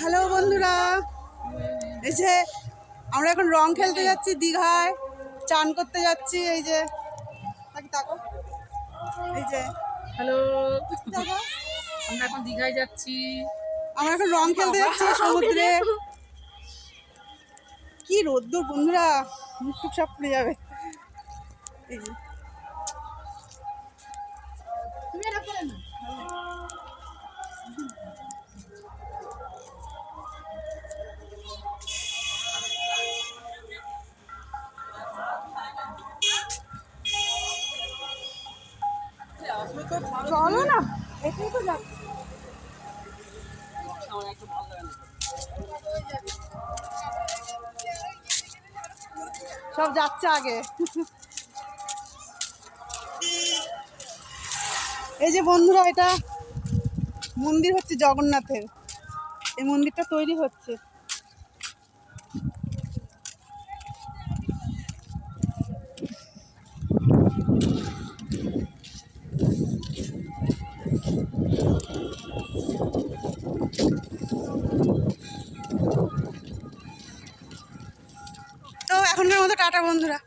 Hello বন্ধুরা, এই যে আমরা এখন রং খেলতে যাচ্ছি দীঘায়, চান করতে যাচ্ছি। এই যে তাকো, এই যে হ্যালো, আমরা এখন দীঘায় যাচ্ছি। আমরা এখন রং খেলতে যাচ্ছি সমুদ্রে। কি রোদ্দুর বন্ধুরা, মুখ টুক সব পুড়ে যাবে। এই যে চলো না, এটাই তো যাচ্ছি। সব যাচ্ছে আগে। এই যে বন্ধুরা, এটা মন্দির হচ্ছে জগন্নাথের। এই মন্দিরটা তৈরি হচ্ছে। তো এখনকার মতো টাটা বন্ধুরা।